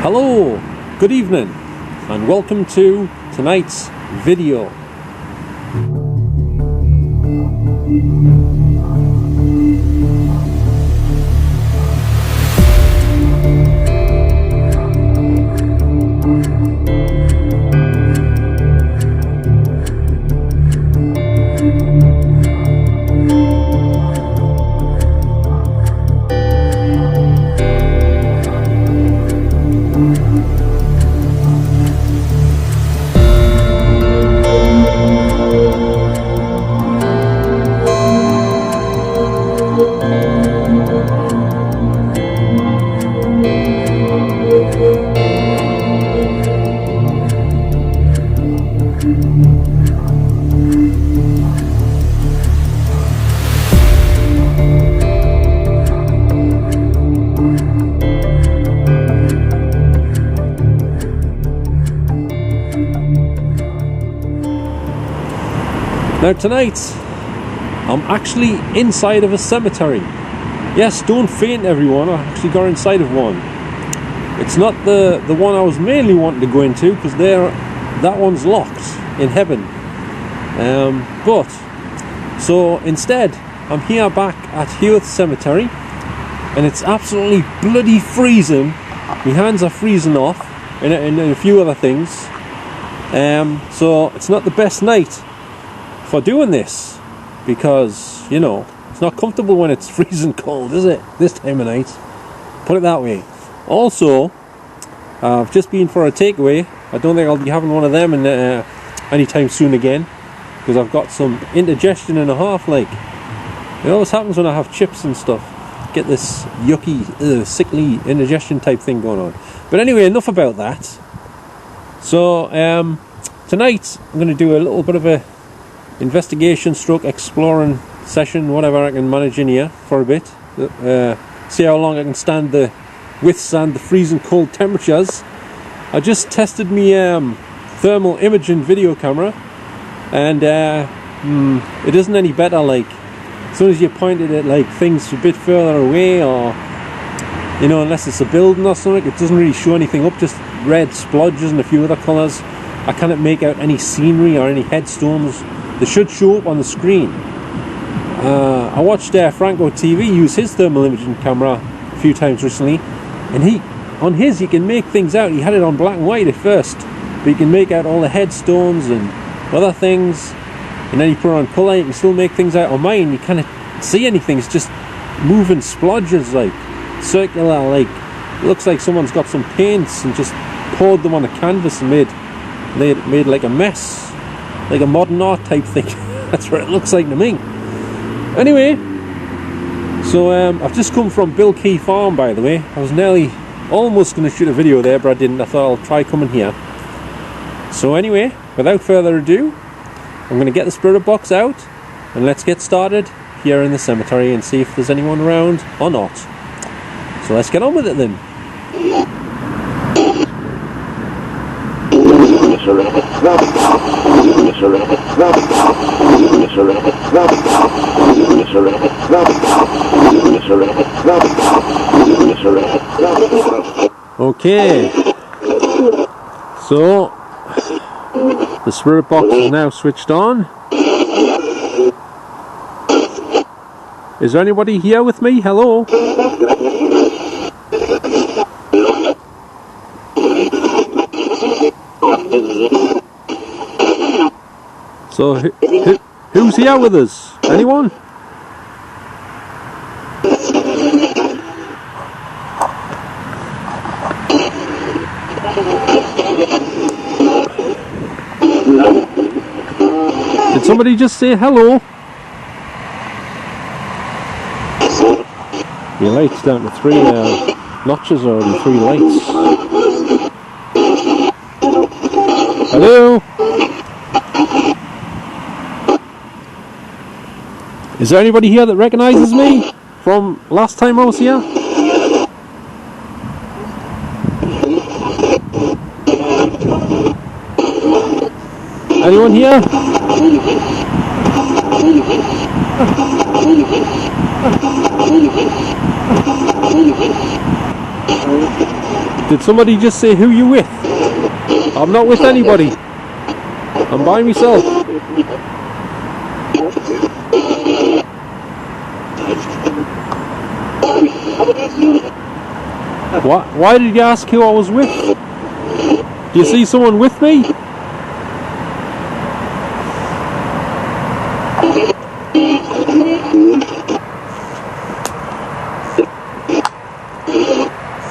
Hello, good evening, and welcome to tonight's video. Now tonight, I'm actually inside of a cemetery. Yes, don't faint everyone, I actually got inside of one. It's not the one I was mainly wanting to go into, because that one's locked in heaven. So instead, I'm here back at Heworth Cemetery, and it's absolutely bloody freezing. My hands are freezing off, and a few other things. So it's not the best night for doing this, because you know it's not comfortable when it's freezing cold, is it, this time of night? Put it that way. Also, I've just been for a takeaway. I don't think I'll be having one of them in anytime soon again, because I've got some indigestion and a half. Like, it always happens when I have chips and stuff. Get this yucky, sickly indigestion type thing going on. But anyway, enough about that. So tonight I'm going to do a little bit of a investigation stroke exploring session, whatever I can manage in here for a bit. See how long I can withstand the freezing cold temperatures. I just tested my thermal imaging video camera, and it isn't any better. Like, as soon as you point it at like things a bit further away, or you know, unless it's a building or something, it doesn't really show anything up, just red splodges and a few other colours. I cannot make out any scenery or any headstones. They should show up on the screen. I watched Franco TV use his thermal imaging camera a few times recently, and on his you can make things out. He had it on black and white at first, but you can make out all the headstones and other things, and then you put it on colour, you can still make things out. On mine you can't see anything, it's just moving splodges, like circular, like it looks like someone's got some paints and just poured them on a canvas and made like a mess, like a modern art type thing. That's what it looks like to me. Anyway, so I've just come from Bill Key Farm, by the way. I was almost going to shoot a video there, but I didn't. I thought I'll try coming here. So anyway, without further ado, I'm going to get the spirit box out, and let's get started here in the cemetery and see if there's anyone around or not. So let's get on with it then. Okay, so the spirit box is now switched on. Is there anybody here with me? Hello? So who's here with us? Anyone? Did somebody just say hello? Your light's down to 3 notches already, 3 lights. Hello? Is there anybody here that recognises me from last time I was here? Anyone here? Did somebody just say who you with? I'm not with anybody. I'm by myself. Why did you ask who I was with? Do you see someone with me?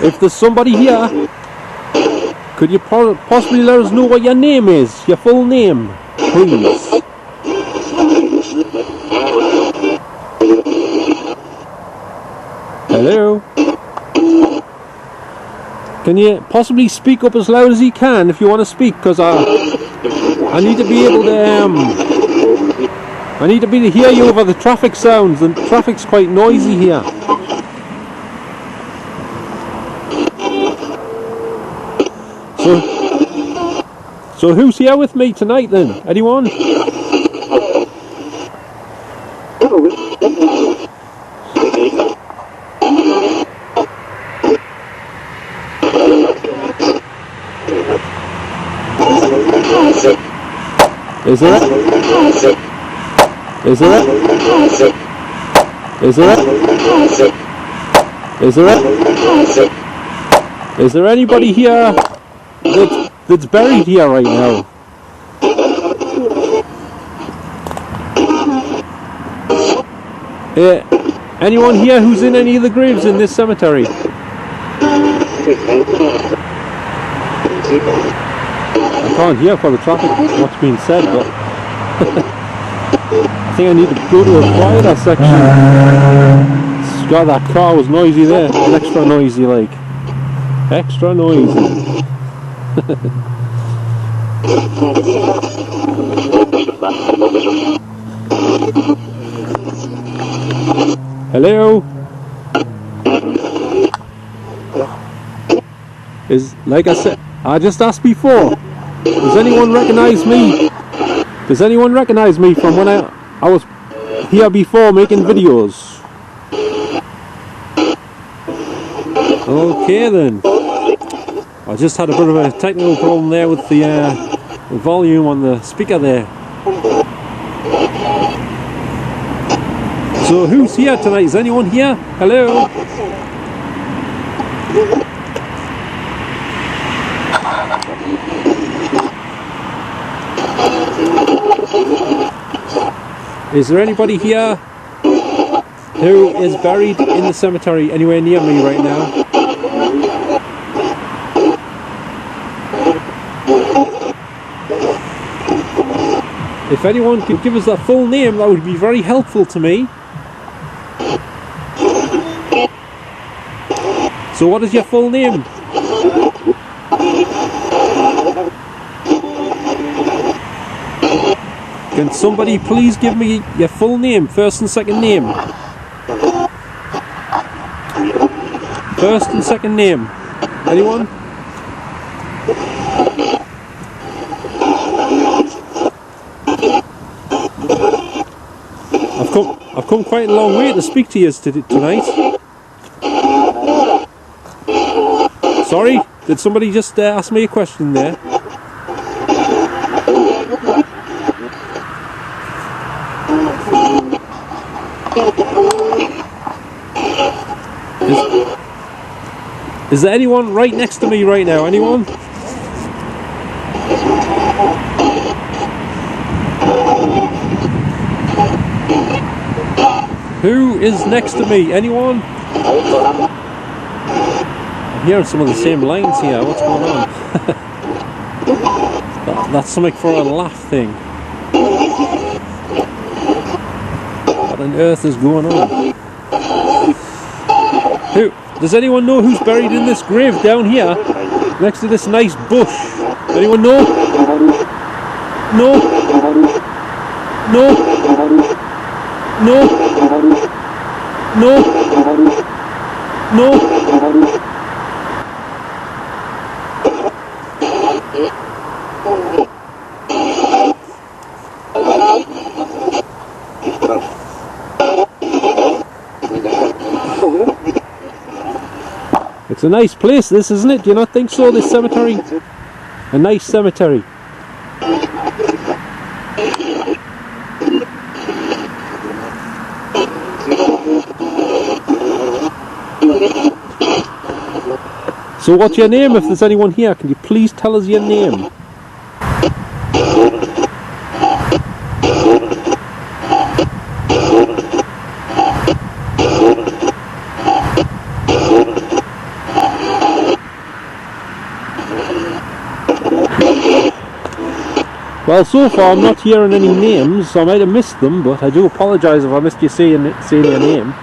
If there's somebody here, could you possibly let us know what your name is? Your full name, please. Hello? Can you possibly speak up as loud as you can if you want to speak? Because I need to be able to I need to be able to hear you over the traffic sounds, and traffic's quite noisy here. So who's here with me tonight then? Anyone? Is there? Is there? Is there? Is there? Is there anybody here that's buried here right now? Anyone here who's in any of the graves in this cemetery? I can't hear for the traffic what's being said, but I think I need to go to a quieter section. God, that car was noisy there. It was extra noisy, like. Extra noisy. Hello? Like I said, I just asked before, does anyone recognize me? Does anyone recognize me from when I was here before making videos? Okay then. I just had a bit of a technical problem there with the volume on the speaker there. So who's here tonight? Is anyone here? Hello? Is there anybody here who is buried in the cemetery anywhere near me right now? If anyone could give us that full name, that would be very helpful to me. So what is your full name? Can somebody please give me your full name, first and second name? First and second name. Anyone? I've come quite a long way to speak to you tonight. Sorry, did somebody just ask me a question there? Is there anyone right next to me right now? Anyone? Who is next to me? Anyone? I'm hearing some of the same lines here. What's going on? That's something for a laugh thing. What on earth is going on? Who? Does anyone know who's buried in this grave down here, next to this nice bush? Anyone know? No? No? No? No? No? It's a nice place, this, isn't it? Do you not think so, this cemetery? A nice cemetery. So what's your name, if there's anyone here? Can you please tell us your name? Well, so far I'm not hearing any names, so I might have missed them, but I do apologise if I missed you saying your name.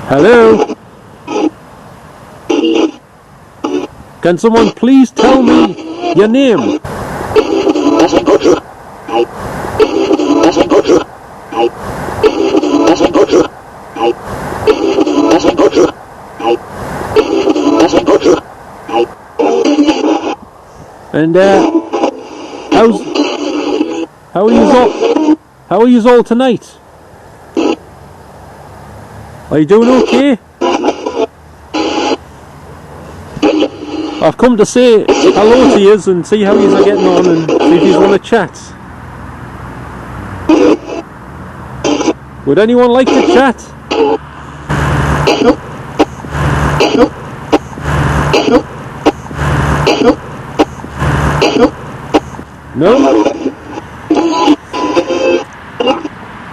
Hello? Can someone please tell me your name? And how are you all tonight? Are you doing okay? I've come to say hello to you and see how you are getting on and see if you want to chat. Would anyone like to chat? No?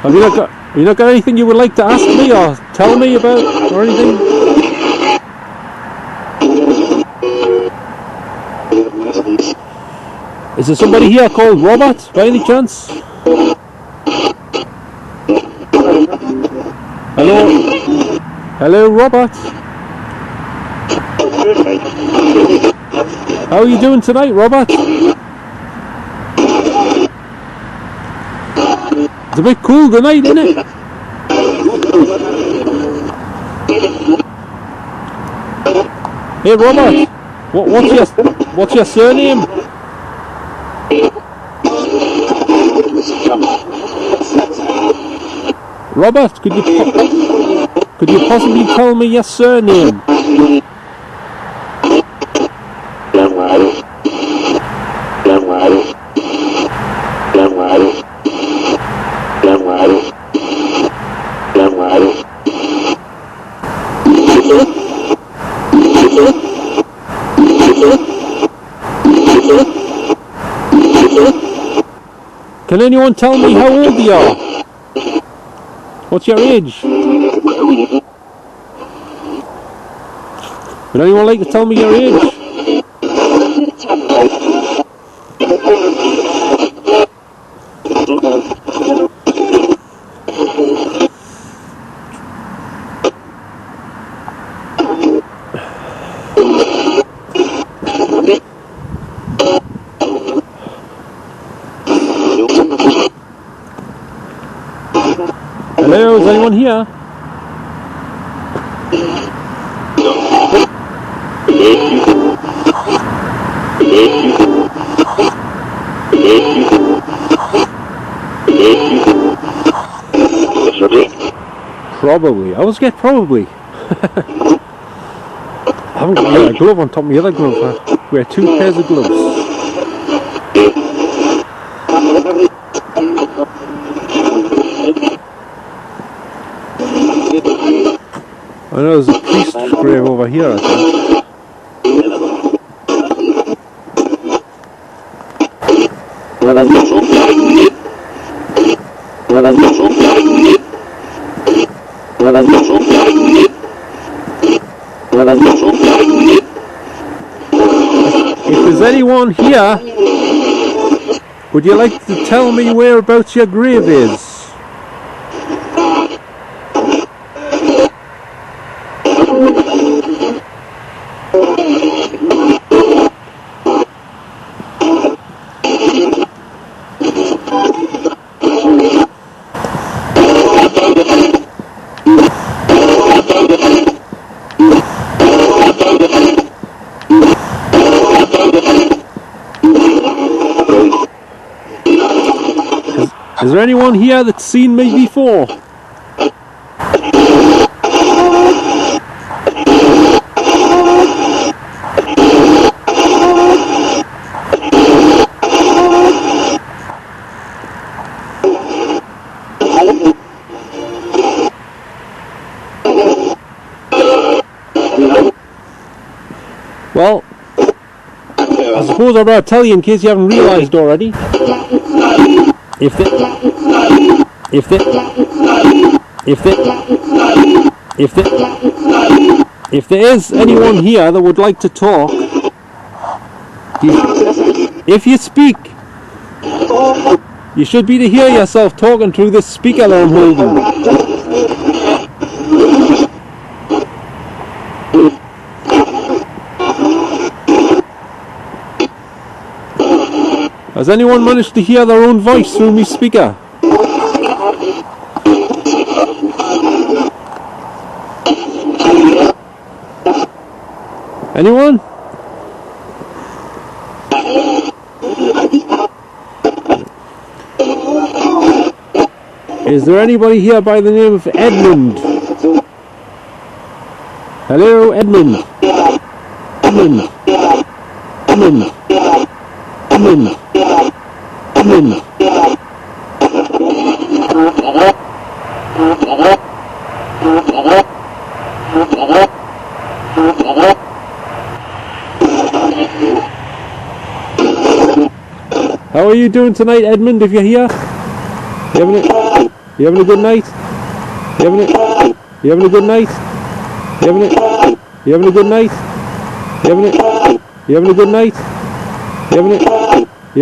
Have you not got anything you would like to ask me or tell me about or anything? Is there somebody here called Robert by any chance? Hello? Hello, Robert? How are you doing tonight, Robert? It's a bit cool tonight, isn't it? Hey, Robert, what's your surname? Robert, could you possibly tell me your surname? Can anyone tell me how old you are? What's your age? Would anyone like to tell me your age? Hello, is anyone here? Probably. I always get probably. I haven't got a glove on top of my other glove. I wear 2 pairs of gloves. I know there's a priest's grave over here, I think. If there's anyone here, would you like to tell me whereabouts your grave is? Is there anyone here that's seen me before? Well, I suppose I better tell you in case you haven't realised already. If there is anyone here that would like to talk, if you speak, you should be to hear yourself talking through this speaker that I'm holding. Has anyone managed to hear their own voice through me speaker? Anyone? Is there anybody here by the name of Edmund? Hello, Edmund. Edmund. Edmund. Edmund. Edmund. How are you doing tonight, Edmund, if you're here? You having a good night? You having a good night? You having a good night? You having a good night? You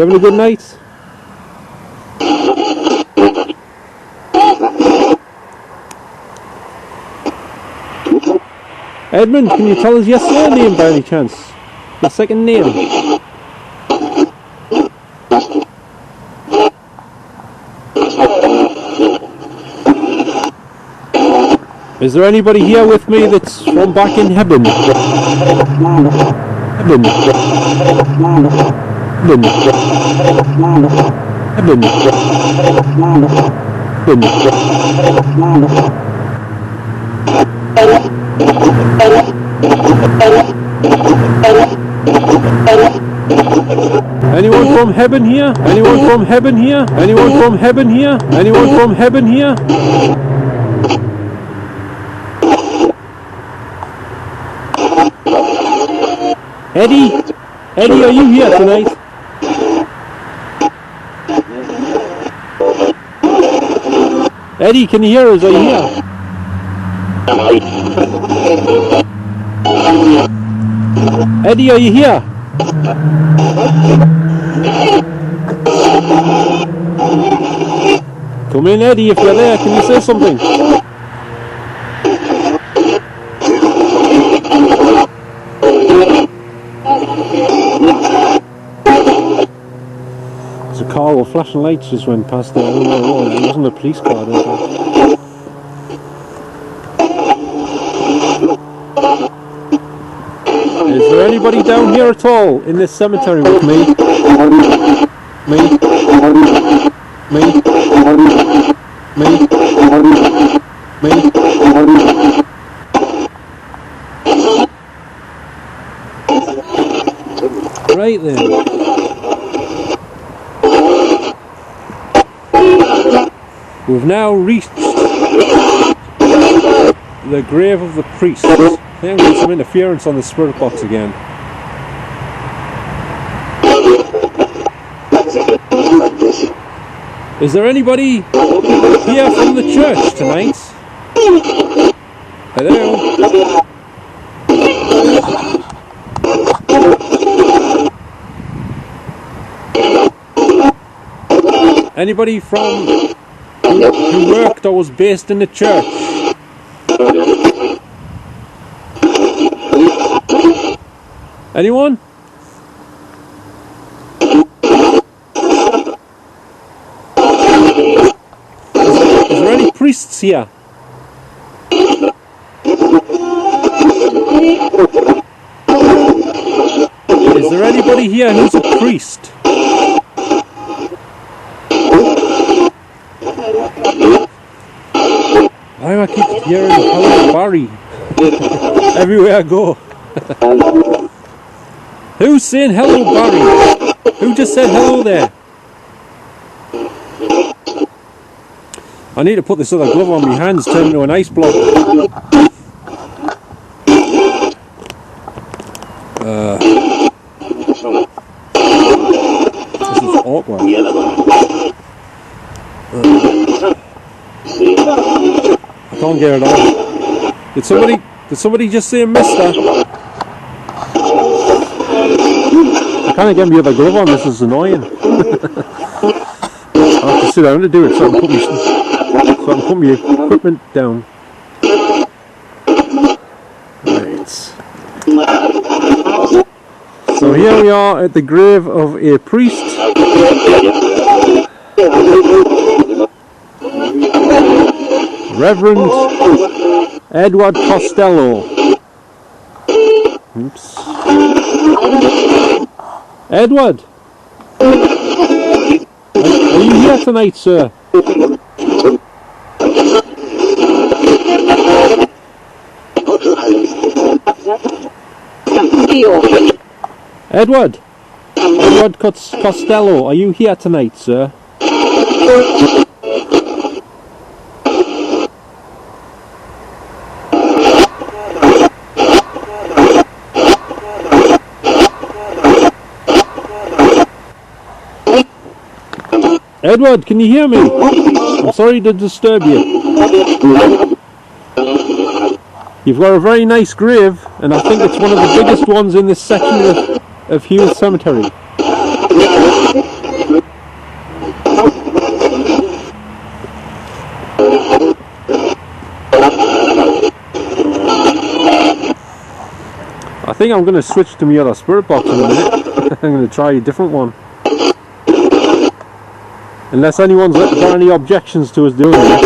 having a good night? Edmund, can you tell us your surname by any chance? Your second name? Is there anybody here with me that's from back in heaven? Heaven. Heaven. Heaven. Anyone from heaven here? Anyone from heaven here? Anyone from heaven here? Anyone from heaven here? Eddie? Eddie, are you here tonight? Eddie, can you hear us? Are you here? Eddie, are you here? Come in, Eddie, if you're there. Can you say something? There's a car with flashing lights just went past there. I don't know what it was. It wasn't a police car, I don't think. Is there anybody down here at all in this cemetery with me? Me? Me? Me? Me? Right then. We've now reached the grave of the priest. I think there's some interference on the spirit box again. Is there anybody here from the church tonight? Hello? Anybody from who worked or was based in the church? Anyone? Is there any priests here? Is there anybody here who's a priest? Why do I keep hearing hello Barry everywhere I go? Who's saying hello Barry? Who just said hello there? I need to put this other glove on my hands, turn into an ice block. This is awkward. I can't get it on. Did somebody just say mister? I can't get my other glove on, this is annoying. I have to sit down to do it so I can put my equipment down. Right. So here we are at the grave of a priest. Reverend Edward Costello. Oops. Edward! Are you here tonight, sir? Edward! Edward Costello, are you here tonight, sir? Edward, can you hear me? I'm sorry to disturb you. You've got a very nice grave, and I think it's one of the biggest ones in this section of Heworth Cemetery. I think I'm going to switch to my other spirit box in a minute. I'm going to try a different one. Unless anyone's got any objections to us doing that.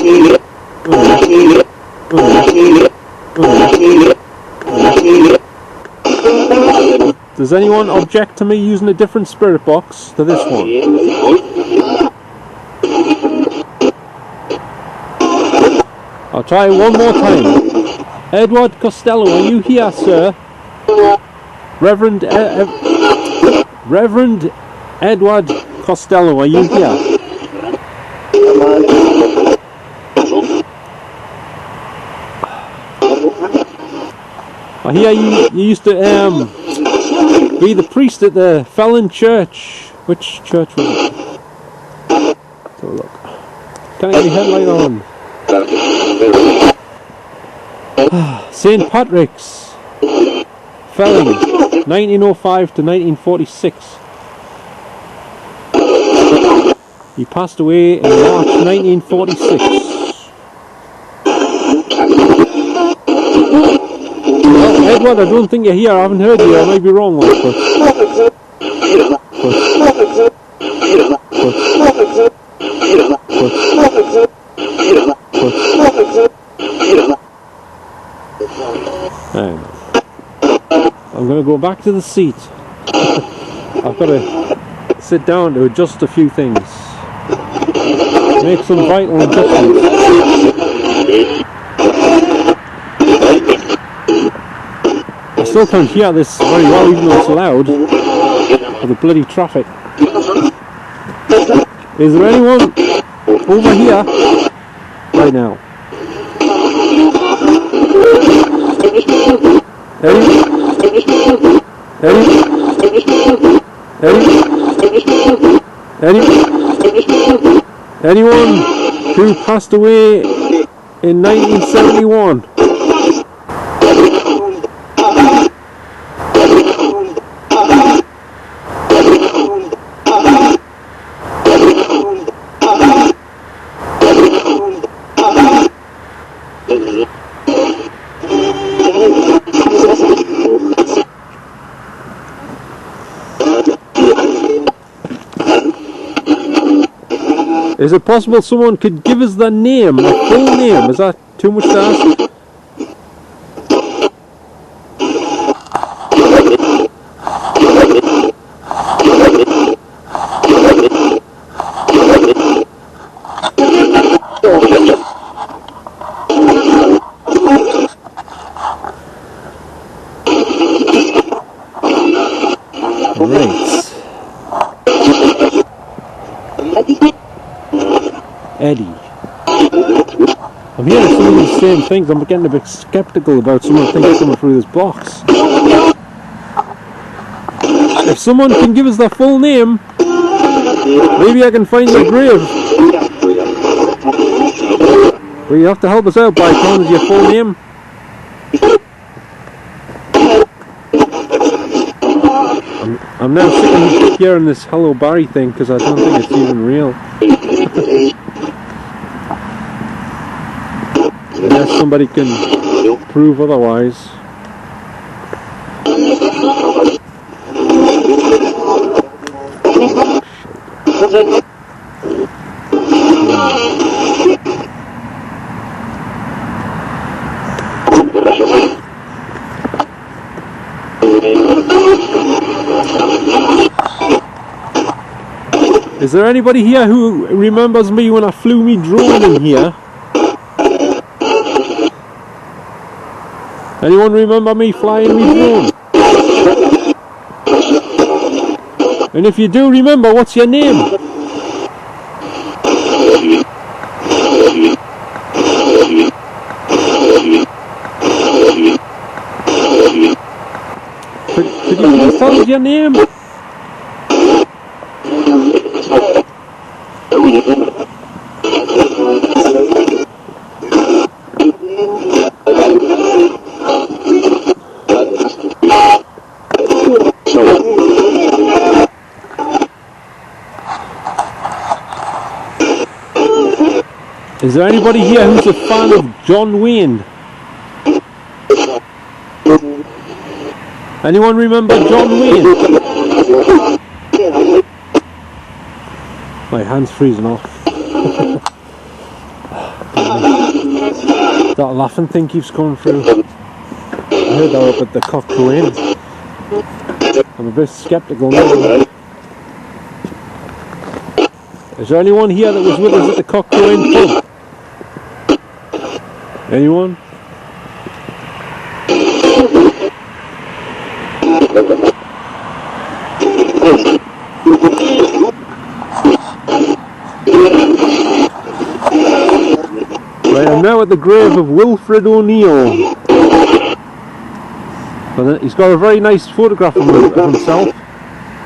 Does anyone object to me using a different spirit box to this one? I'll try it one more time. Edward Costello, are you here, sir? Reverend Edward Costello, are you here? I hear you used to be the priest at the Felon Church. Which church was it? Let's have a look. Can I get your headlight on? St. Patrick's, Felon, 1905 to 1946. He passed away in March 1946. Well, Edward, I don't think you're here. I haven't heard you. I might be wrong, but I'm going to go back to the seat. I've got to sit down to adjust a few things. Make some vital adjustments. I still can't hear this very well, even though it's loud, for the bloody traffic. Is there anyone over here right now? Anyone who passed away in 1971? Is it possible someone could give us their name, their full name? Is that too much to ask? Right. Eddie. I'm hearing some of these same things. I'm getting a bit skeptical about some of the things coming through this box. If someone can give us their full name, maybe I can find their grave. But you have to help us out by telling us your full name. I'm now sick of hearing this Hello Barry thing because I don't think it's even real. Unless somebody can prove otherwise. Is there anybody here who remembers me when I flew me drone in here? Anyone remember me flying me drone? And if you do remember, what's your name? Could you please tell us your name? Is there anybody here who's a fan of John Wayne? Anyone remember John Wayne? My hand's freezing off. That laughing thing keeps coming through. I heard that up at the Cock Crane. I'm a bit skeptical now. Is there anyone here that was with us at the Cock Crane pub? Anyone? Right, I'm now at the grave of Wilfred O'Neill. But he's got a very nice photograph of himself.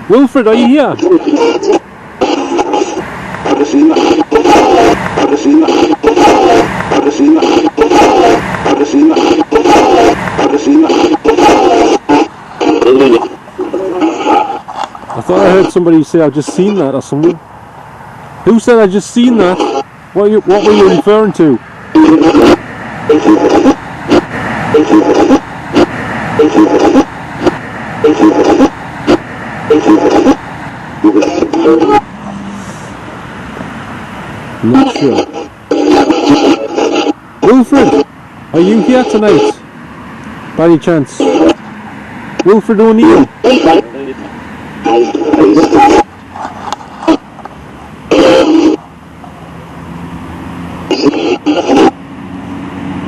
Wilfred, are you here? I thought I heard somebody say I've just seen that or something. Who said I just seen that? What were you referring to? I'm not sure. Wilfred, are you here tonight? By any chance? Wilfred O'Neill.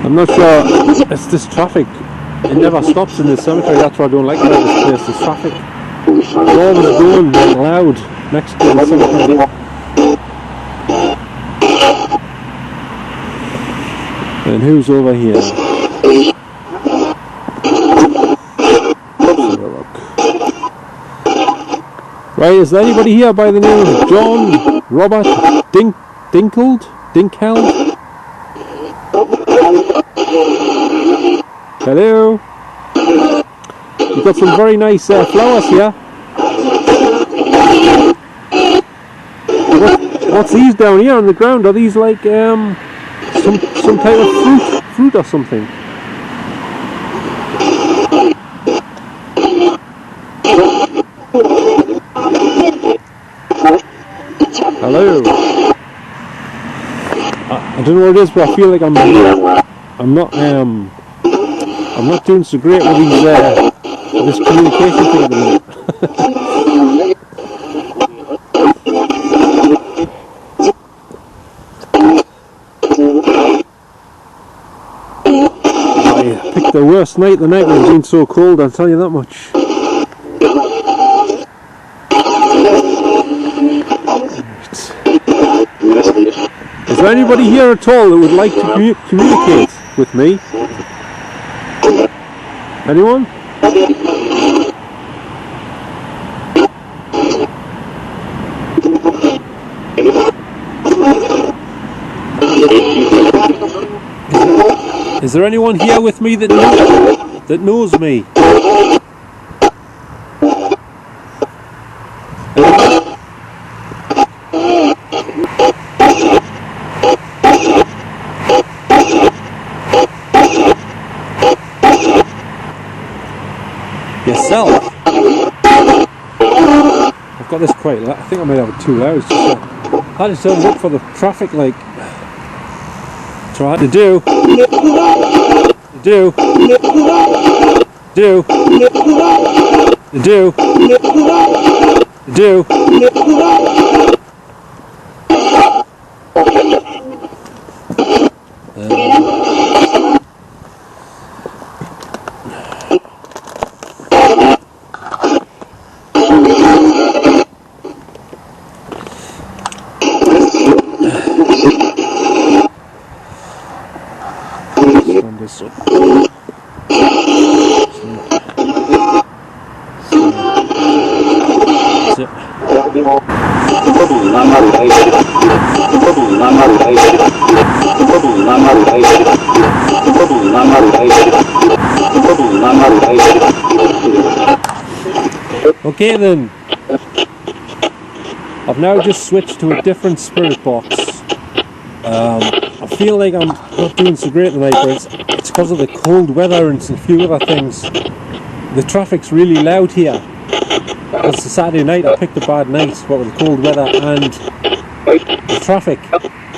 I'm not sure. It's this traffic. It never stops in this cemetery. That's what I don't like about this place. This traffic. It's always going loud next to the cemetery. And who's over here? Let's have a look. Right, is there anybody here by the name of John Robert Dinkheld? Hello? You've got some very nice flowers here. What's these down here on the ground? Are these like some type of fruit or something? Hello. I don't know what it is, but I feel like I'm not doing so great with these this communication thing at the minute. I picked the worst night. The night was been so cold. I'll tell you that much. there anybody here at all that would like to communicate with me? Anyone? Is there anyone here with me that knows me? Yourself? I've got this quite loud. I think I might have it too loud. I just don't look for the traffic like. Try to do. Okay then, I've now just switched to a different spirit box. I feel like I'm not doing so great tonight, but it's because of the cold weather and a few other things. The traffic's really loud here. It's a Saturday night, I picked a bad night, what with the cold weather and the traffic.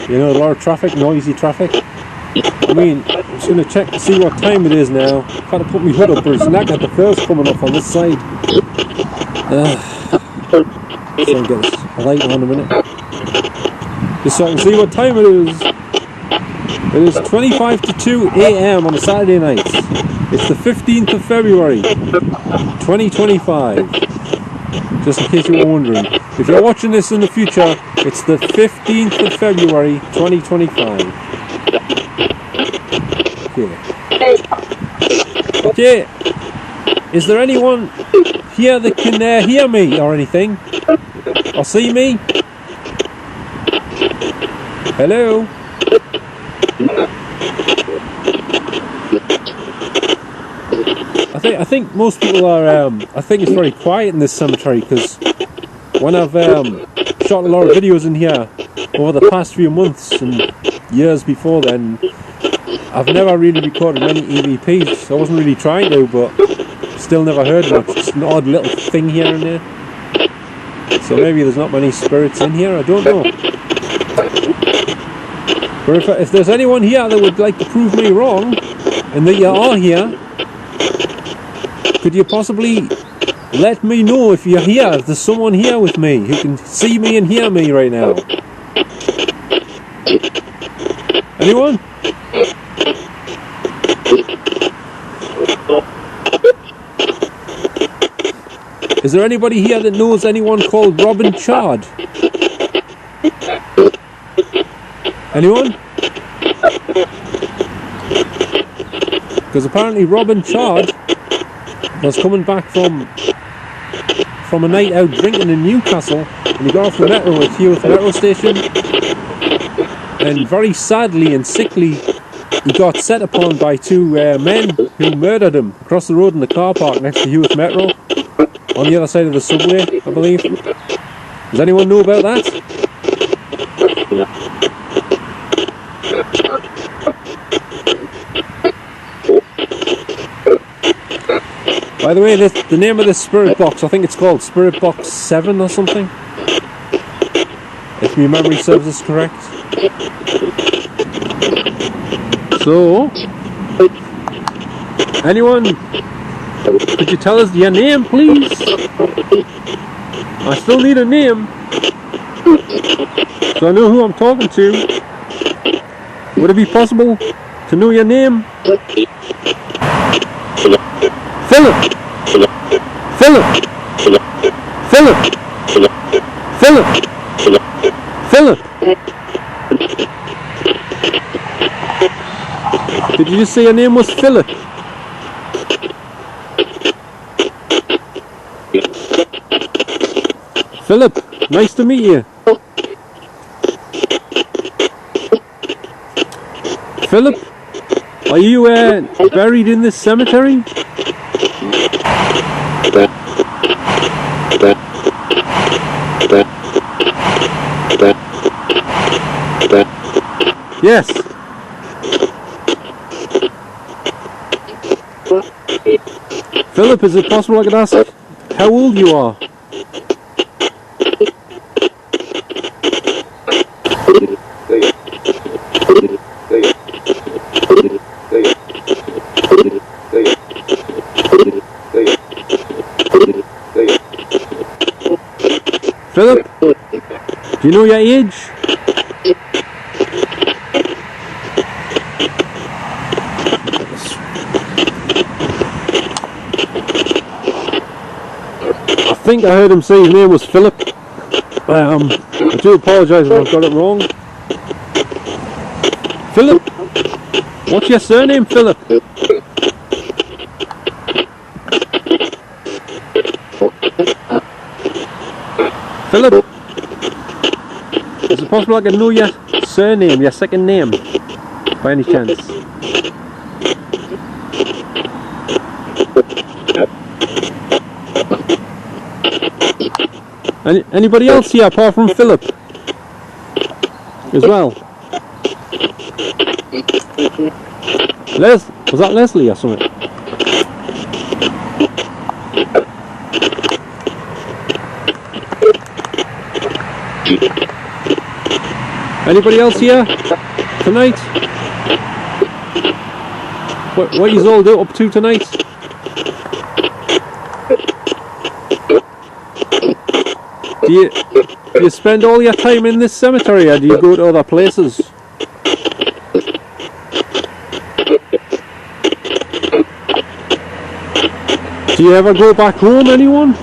You know, a lot of traffic, noisy traffic. I mean, I'm just going to check to see what time it is now. I've got to put my hood up, or it's not got the furs coming off on this side. So I'll get a light on a minute. Just so I can see what time it is. It is 25 to 2 AM on a Saturday night. It's the 15th of February, 2025. Just in case you were wondering. If you're watching this in the future, it's the 15th of February, 2025. Okay. Is there anyone here that can hear me or anything? Or see me? Hello? I think most people are, I think it's very quiet in this cemetery, because when I've shot a lot of videos in here over the past few months and years before then, I've never really recorded many EVPs. I wasn't really trying to, but still never heard much. Just an odd little thing here and there. So maybe there's not many spirits in here, I don't know. But if there's anyone here that would like to prove me wrong, and that you are here, could you possibly let me know if you're here, if there's someone here with me who can see me and hear me right now? Anyone? Is there anybody here that knows anyone called Robin Chard? Anyone? Because apparently Robin Chard was coming back from a night out drinking in Newcastle, and he got off the metro at Heworth metro station, and very sadly and sickly he got set upon by two men who murdered him across the road in the car park next to Heworth metro, on the other side of the subway, I believe. Does anyone know about that? By the way, the name of this spirit box, I think it's called Spirit Box 7 or something, if my memory serves us correct. So, anyone, could you tell us your name, please? I still need a name, so I know who I'm talking to. Would it be possible to know your name? Philip! Philip! Philip! Philip! Philip! Did you just say your name was Philip? Philip, nice to meet you. Philip, are you buried in this cemetery? Yes. Philip, is it possible I could ask how old you are? Philip, do you know your age? I think I heard him say his name was Philip. I do apologise if I've got it wrong. Philip, what's your surname, Philip? Philip, is it possible I can know your surname, your second name, by any chance? Anybody else here apart from Philip? As well? Was that Leslie or something? Anybody else here tonight? What you all up to tonight? Do you spend all your time in this cemetery, or do you go to other places? Do you ever go back home, anyone?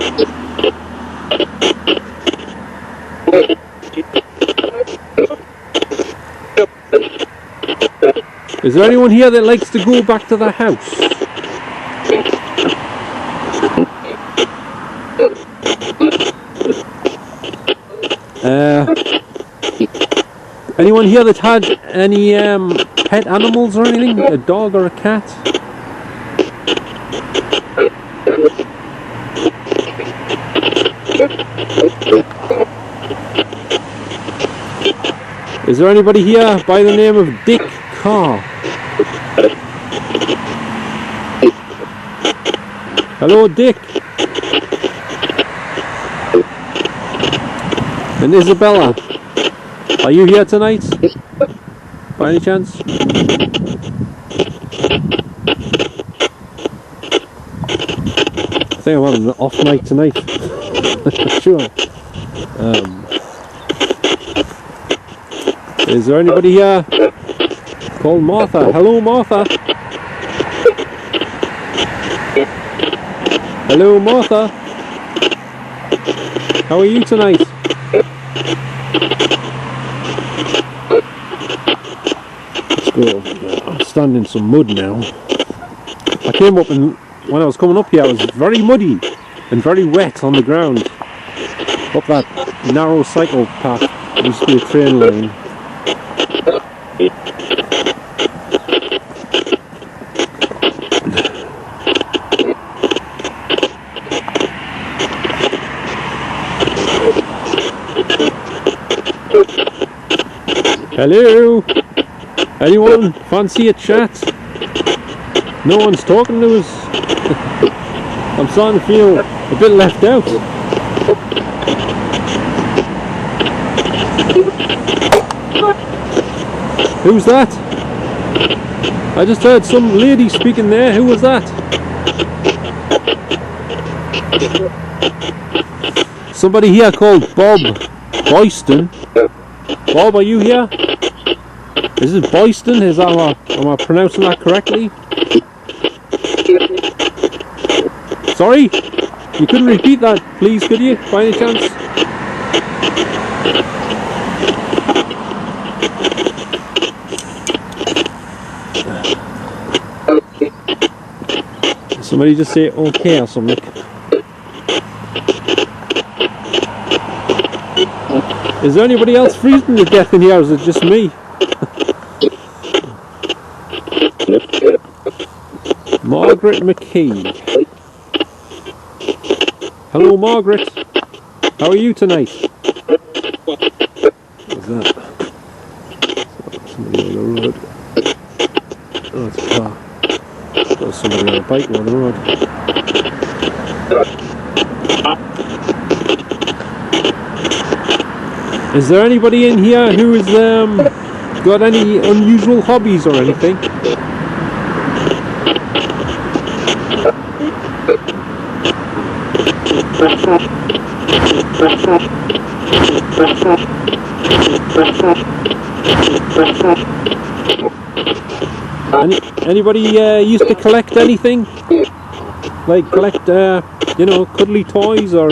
Is there anyone here that likes to go back to the house? Anyone here that had any pet animals or anything? A dog or a cat? Is there anybody here by the name of Dick Carr? Hello, Dick. And Isabella, are you here tonight? By any chance? I think I'm having an off night tonight. Sure. Is there anybody here called Martha? Hello, Martha. Hello, Martha. How are you tonight? Let's go. I'm standing in some mud now. I came up and when I was coming up here, it was very muddy and very wet on the ground. Up that narrow cycle path. There used to be a train line. Hello? Anyone fancy a chat? No one's talking to us. I'm starting to feel a bit left out. Who's that? I just heard some lady speaking there. Who was that? Somebody here called Bob Boyston. Bob, are you here? Is it Boyston? Am I pronouncing that correctly? Sorry? You couldn't repeat that, please, could you, by any chance? Somebody just say okay or something. Is there anybody else freezing to death in here, or is it just me? Margaret McKee. Hello, Margaret. How are you tonight? What's that? Somebody on the road. Oh, it's a car. There's somebody on a bike on the road. Is there anybody in here who has got any unusual hobbies or anything? Anybody used to collect anything? Like collect, you know, cuddly toys or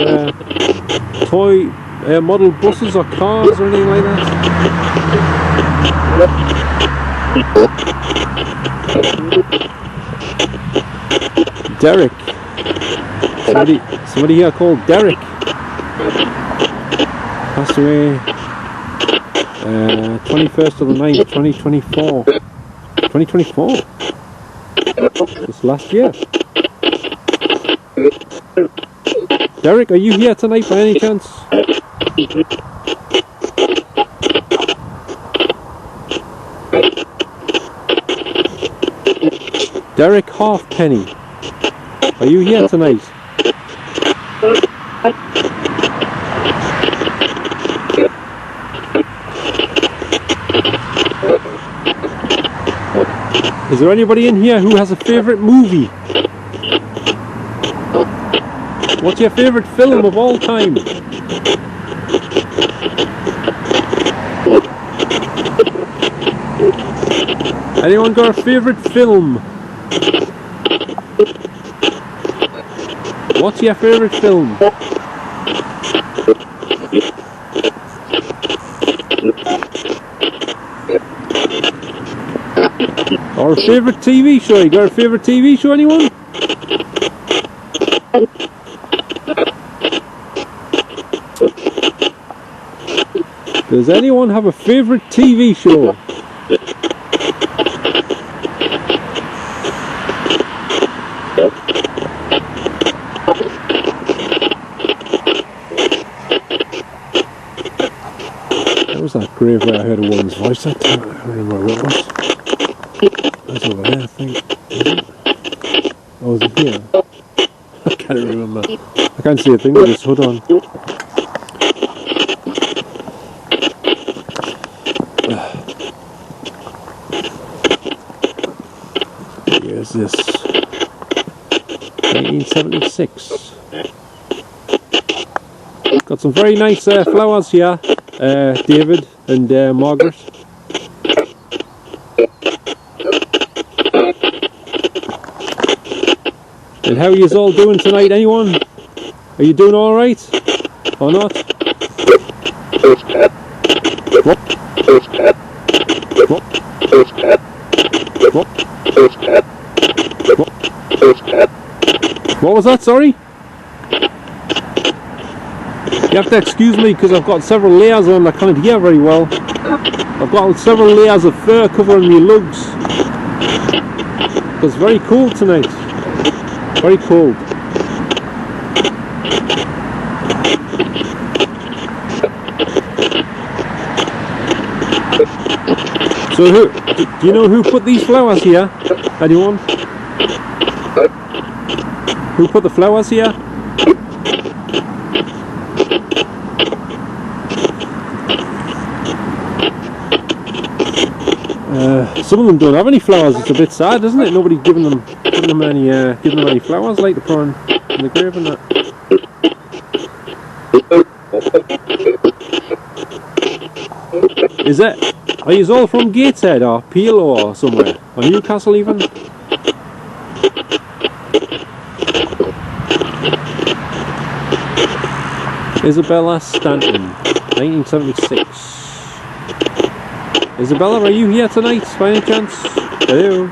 toy model buses or cars or anything like that? Derek. Somebody here called Derek passed away 21st of the 9th, 2024. 2024? This last year. Derek, are you here tonight by any chance? Derek Halfpenny, are you here tonight? Is there anybody in here who has a favourite movie? What's your favourite film of all time? Anyone got a favourite film? What's your favourite film? Or a favourite TV show? You got a favourite TV show, anyone? Does anyone have a favourite TV show? That was that grave where I heard a woman's voice. I can't remember what it was. That's over there, I think. Oh, is it here? I can't remember. I can't see a thing with this hood on. Here's this. 1976. Got some very nice flowers here, David and Margaret. And how are you all doing tonight, anyone? Are you doing alright? Or not? What was that, sorry? You have to excuse me because I've got several layers on, I can't hear very well. I've got several layers of fur covering my lugs. It's very cold tonight. Very cold. So do you know who put these flowers here? Anyone? Who put the flowers here? Some of them don't have any flowers. It's a bit sad, isn't it? Nobody giving them any flowers like to put in the grave and that. Is it? Are you all from Gateshead or Peel or somewhere? Or Newcastle even? Isabella Stanton, 1976. Isabella, are you here tonight by any chance? Hello?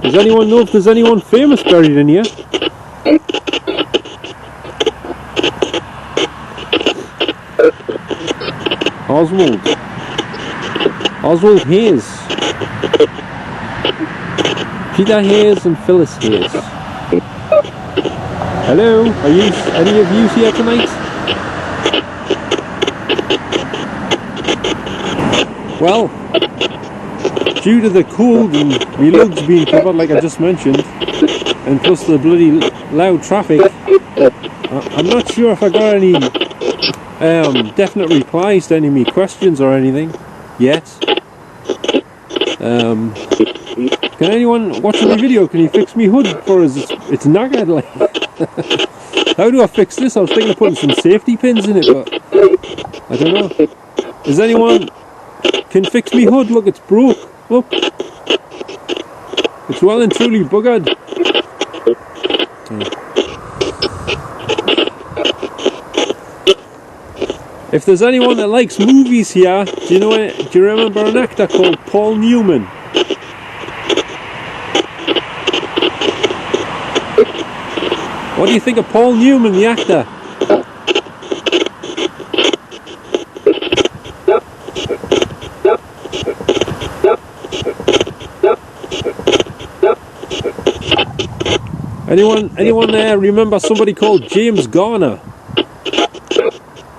Does anyone know if there's anyone famous buried in here? Oswald Hayes, Peter Hayes and Phyllis Hayes. Hello, are you any of you here tonight? Well, due to the cold and my lugs being covered like I just mentioned, and plus the bloody loud traffic, I'm not sure if I got any definite replies to any of my questions or anything yet. Can anyone watching the video, can you fix me hood for us? It's knackered like. How do I fix this? I was thinking of putting some safety pins in it, but I don't know. Is anyone can fix me hood? Look, it's broke. Look, it's well and truly buggered. If there's anyone that likes movies here, do you remember an actor called Paul Newman? What do you think of Paul Newman, the actor? Anyone there remember somebody called James Garner?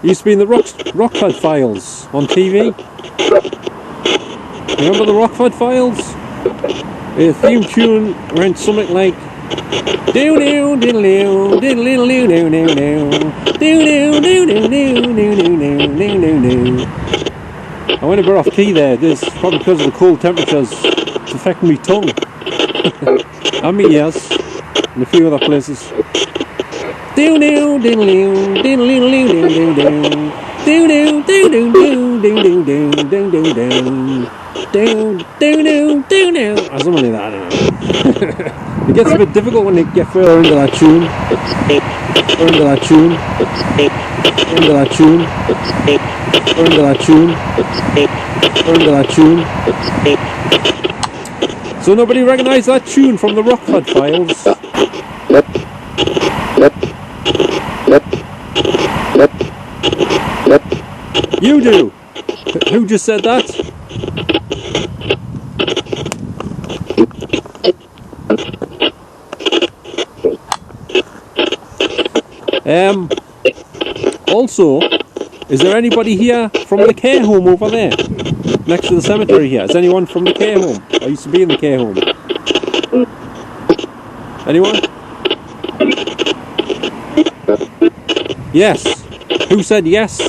He used to be in the Rockford Files on TV. Remember the Rockford Files? The theme tune went something like do do diddle do diddle diddle do do do do do do do do do do. I went a bit off key there. This is probably because of the cold temperatures. It's affecting my tongue and my ears and a few other places. Do do diddle do diddle diddle do do do do do do do do do do do do do do do or something like that. I don't know. It gets a bit difficult when you get further into that tune. Into that tune. Into that tune. Into that tune. Into that tune. So nobody recognised that tune from the Rockford Files? You do! Who just said that? Also, is there anybody here from the care home over there? Next to the cemetery here. Is anyone from the care home? I used to be in the care home. Anyone? Yes. Who said yes?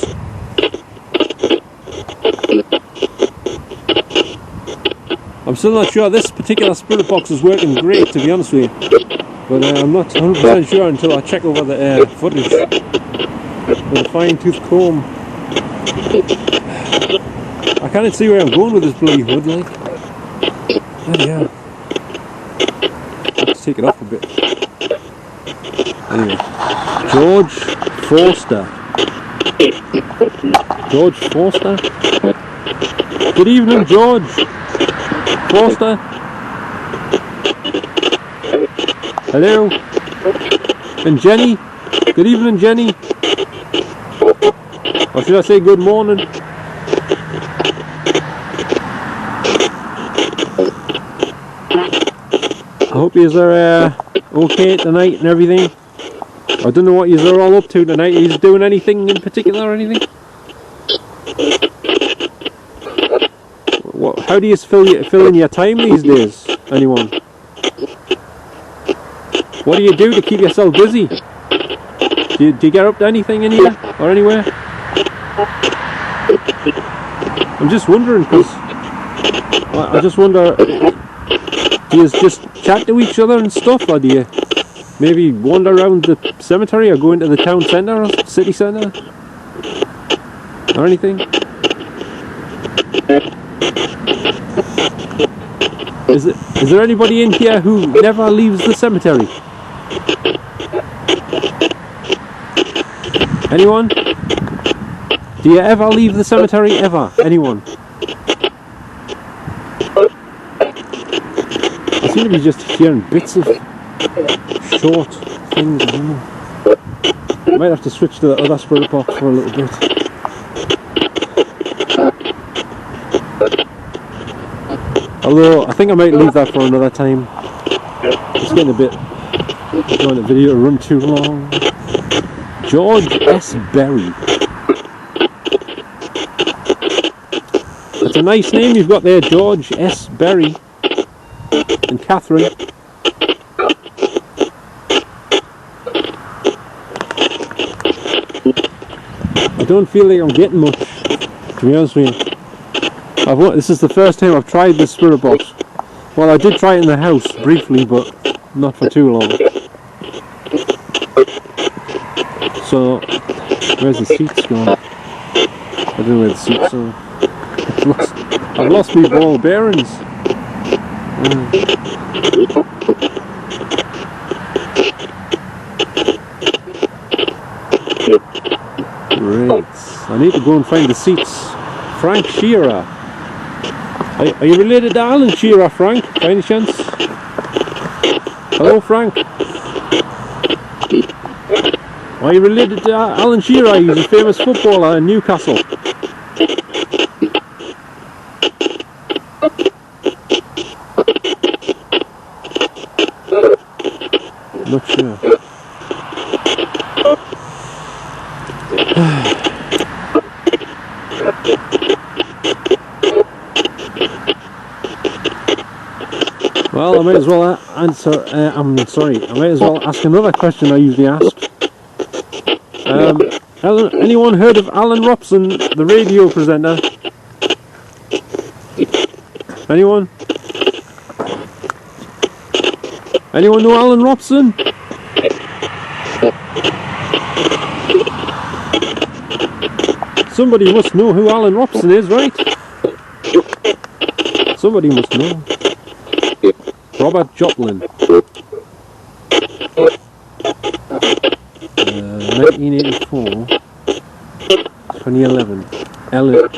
I'm still not sure this particular spirit box is working great, to be honest with you. But I'm not 100% sure until I check over the footage with a fine-tooth comb. I can't see where I'm going with this bloody hood, like. Oh, yeah. Let's take it off a bit. Anyway, George Forster. George Forster. Good evening, George Forster. Hello. And Jenny. Good evening, Jenny. Or should I say good morning? I hope you are okay tonight and everything. I don't know what you are all up to tonight. Are you doing anything in particular or anything? How do you fill in your time these days? Anyone? What do you do to keep yourself busy? Do you get up to anything in here or anywhere? I'm just wondering, because I just wonder, do you just chat to each other and stuff, or do you maybe wander around the cemetery or go into the town centre or city centre or anything? Is there anybody in here who never leaves the cemetery? Anyone? Do you ever leave the cemetery ever? Anyone? I seem to be just hearing bits of short things. I don't know. I might have to switch to the other spirit box for a little bit. Although I think I might leave that for another time. It's getting a bit. I don't want the video to run too long. George S. Berry. That's a nice name you've got there, George S. Berry. And Catherine. I don't feel like I'm getting much, to be honest with you. This is the first time I've tried this spirit box. Well, I did try it in the house briefly, but not for too long. So, where's the seats gone? I don't know where the seats are. I've lost my ball bearings. Right, I need to go and find the seats. Frank Shearer. Are you related to Alan Shearer, Frank, by any chance? Hello, Frank. Are you related to Alan Shearer? He's a famous footballer in Newcastle. Not sure. Well, I might as well answer. I might as well ask another question I usually ask. Anyone heard of Alan Robson, the radio presenter? Anyone? Anyone know Alan Robson? Somebody must know who Alan Robson is, right? Somebody must know. Robert Joplin. 1984. 2011.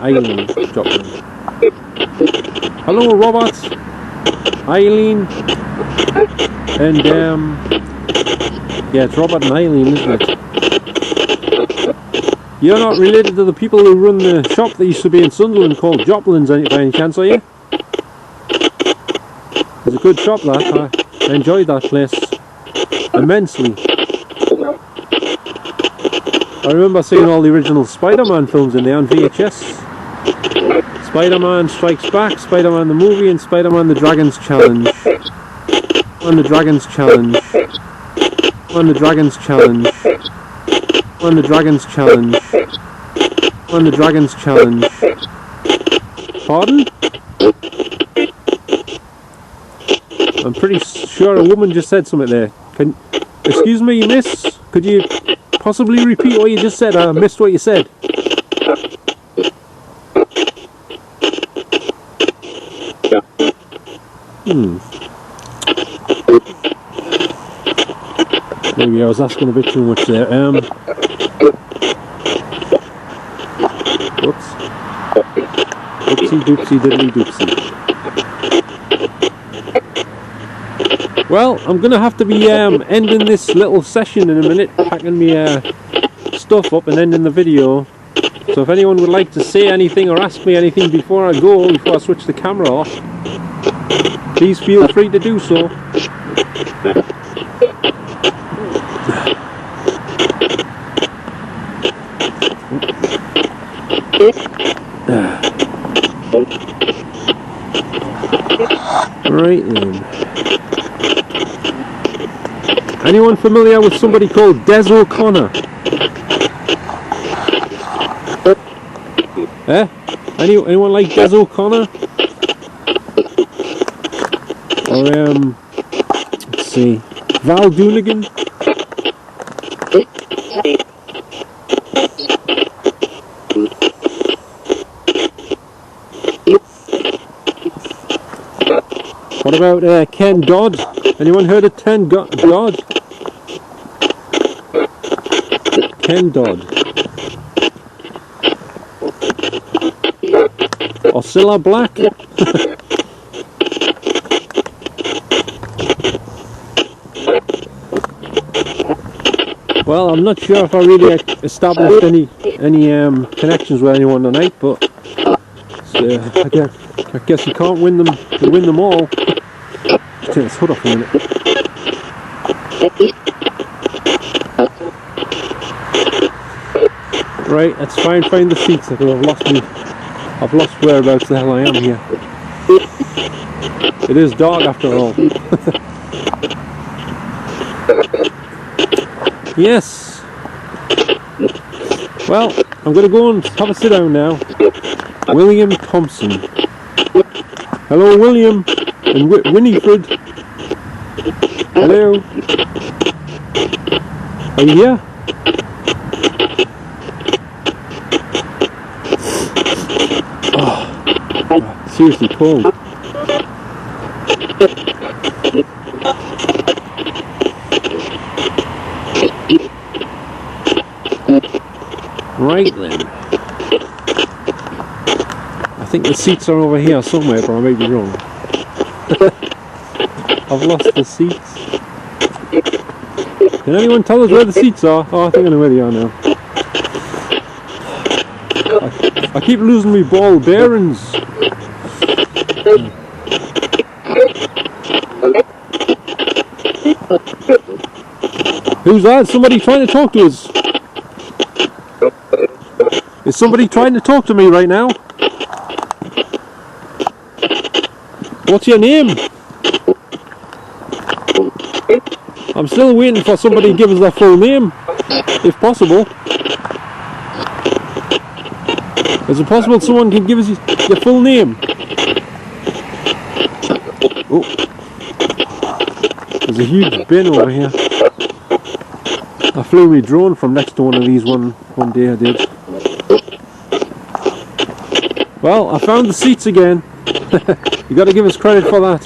Eileen Joplin. Hello, Robert. Eileen. And, yeah, it's Robert and Eileen, isn't it? You're not related to the people who run the shop that used to be in Sunderland called Joplin's by any chance, are you? It's a good shop, that. I enjoyed that place immensely. I remember seeing all the original Spider-Man films in there on VHS. Spider-Man Strikes Back, Spider-Man the movie, and Spider-Man the Dragon's Challenge. On the Dragon's Challenge. On the Dragon's Challenge. On the Dragon's Challenge. On the Dragon's Challenge. Pardon? I'm pretty sure a woman just said something there. Excuse me, miss? Could you possibly repeat what you just said? I missed what you said. Maybe I was asking a bit too much there. Whoops. Oopsie doopsie diddly doopsie. Well, I'm going to have to be ending this little session in a minute, packing my stuff up and ending the video. So if anyone would like to say anything or ask me anything before I go, before I switch the camera off, please feel free to do so. Right then. Anyone familiar with somebody called Des O'Connor? Anyone like Des O'Connor? Or let's see, Val Doonigan? What about Ken Dodd? Anyone heard of Ken Dodd? Ken Dodd. Or Cilla Black? Well, I'm not sure if I really established any connections with anyone tonight, but I guess you can't win them. You win them all. Just turn this hood off a minute. Right, let's try and find the seats because I've lost whereabouts the hell I am here. It is dark after all. Yes. Well, I'm going to go and have a sit down now. William Thompson. Hello, William and Winifred. Hello. Are you here? Oh, seriously cold. Right then. I think the seats are over here somewhere, but I may be wrong. I've lost the seats. Can anyone tell us where the seats are? Oh, I think I know where they are now. I keep losing my ball bearings. Who's that? Somebody trying to talk to us? Is somebody trying to talk to me right now? What's your name? I'm still waiting for somebody to give us their full name, if possible. Is it possible someone can give us your full name? Oh, there's a huge bin over here. I flew my drone from next to one of these one day I did. Well, I found the seats again. You got to give us credit for that.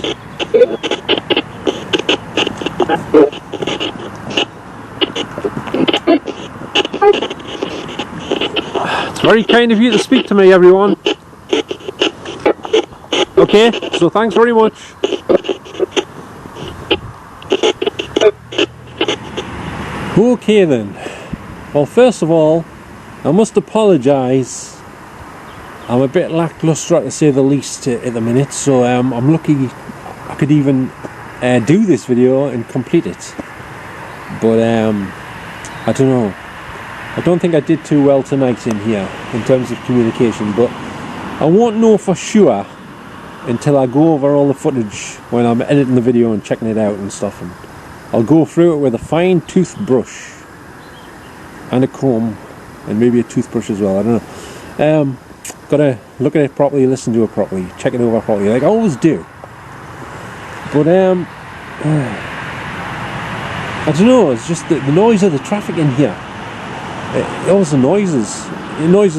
It's very kind of you to speak to me, everyone. Okay, so thanks very much. Okay then. Well, first of all, I must apologise. I'm a bit lacklustre to say the least at the minute, so I'm lucky I could even do this video and complete it. But I don't know. I don't think I did too well tonight in here in terms of communication, but I won't know for sure until I go over all the footage when I'm editing the video and checking it out and stuff. And I'll go through it with a fine toothbrush and a comb and maybe a toothbrush as well. I don't know. Gotta look at it properly, listen to it properly, check it over properly, like I always do. But I don't know, it's just the noise of the traffic in here. It always annoys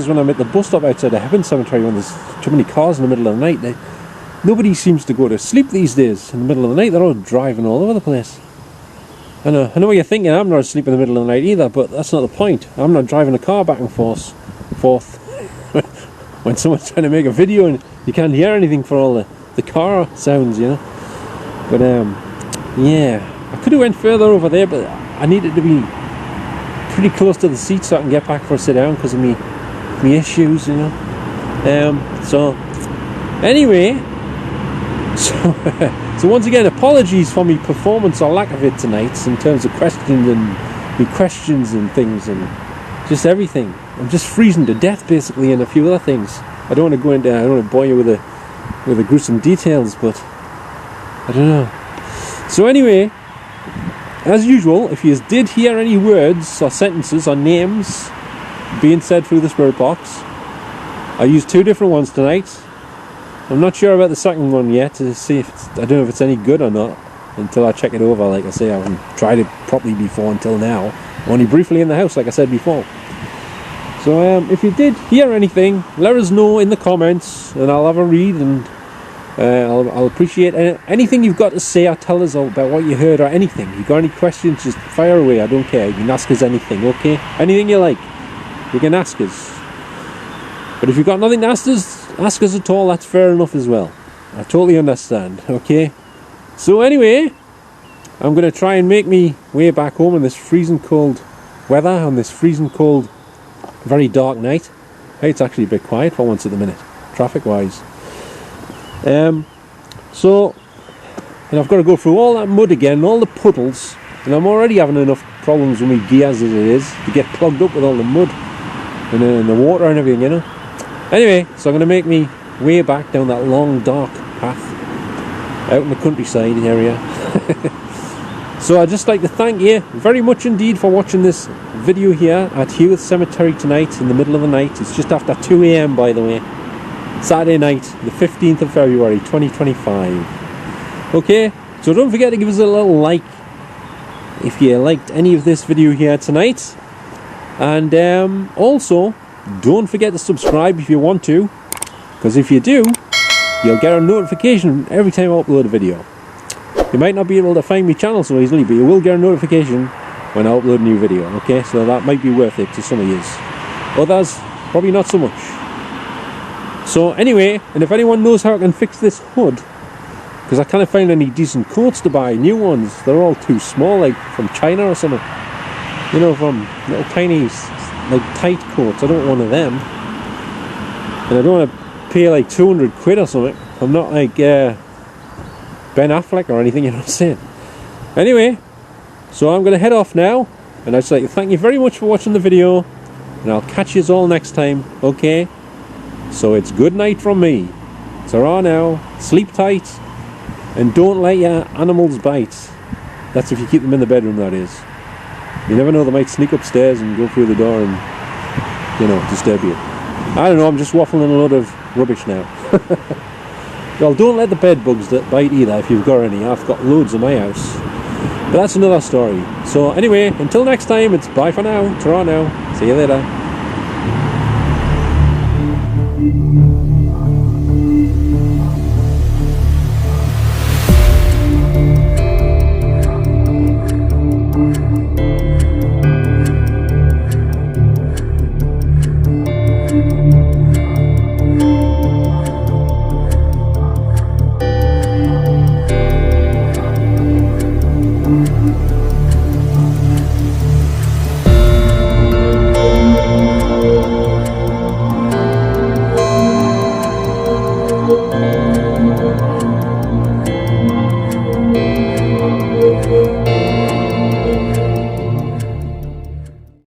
when I'm at the bus stop outside the Heworth Cemetery when there's too many cars in the middle of the night. Nobody seems to go to sleep these days in the middle of the night. They're all driving all over the place. I know what you're thinking. I'm not asleep in the middle of the night either, but that's not the point. I'm not driving a car back and forth when someone's trying to make a video and you can't hear anything for all the car sounds, you know. But yeah, I could have went further over there, but I needed to be pretty close to the seat so I can get back for a sit down because of me issues, you know. So anyway, so once again, apologies for me performance or lack of it tonight in terms of questions and things and just everything. I'm just freezing to death basically, and a few other things. I don't want to go into. I don't want to bore you with the gruesome details, but I don't know. So anyway, as usual, if you did hear any words or sentences or names being said through the spirit box, I used two different ones tonight. I'm not sure about the second one yet to see if I don't know if it's any good or not until I check it over. Like I say, I haven't tried it properly before until now. Only briefly in the house, like I said before. So if you did hear anything, let us know in the comments and I'll have a read, and I'll appreciate anything you've got to say or tell us about what you heard or anything. If you've got any questions, just fire away. I don't care. You can ask us anything, okay? Anything you like, you can ask us. But if you've got nothing to ask us at all, that's fair enough as well. I totally understand, okay? So anyway, I'm going to try and make me way back home in this freezing cold weather on this freezing cold, very dark night. Hey, it's actually a bit quiet for once at the minute, traffic-wise. So, and I've got to go through all that mud again, all the puddles, and I'm already having enough problems with my gears as it is to get plugged up with all the mud and the water and everything, you know. Anyway, so I'm going to make me way back down that long dark path out in the countryside area. So I'd just like to thank you very much indeed for watching this video here at Heworth Cemetery tonight in the middle of the night. It's just after 2 AM, by the way. Saturday night, the 15th of February 2025. Okay, so don't forget to give us a little like if you liked any of this video here tonight. And also, don't forget to subscribe if you want to, because if you do, you'll get a notification every time I upload a video. You might not be able to find my channel so easily, but you will get a notification when I upload a new video, okay? So that might be worth it to some of you. Others, probably not so much. So anyway, and if anyone knows how I can fix this hood, because I can't find any decent coats to buy, new ones, they're all too small, like from China or something. You know, from little tiny, like tight coats. I don't want one of them. And I don't want to pay like 200 quid or something. I'm not like Ben Affleck or anything, you know what I'm saying? Anyway, so I'm going to head off now, and I'd just like to thank you very much for watching the video, and I'll catch you all next time, okay? So it's good night from me. Ta-ra now, sleep tight, and don't let your animals bite. That's if you keep them in the bedroom, that is. You never know, they might sneak upstairs and go through the door and, you know, disturb you. I don't know, I'm just waffling a lot of rubbish now. Well, don't let the bed bugs that bite either if you've got any. I've got loads in my house. But that's another story. So anyway, until next time, it's bye for now. Ta-ra now. See you later.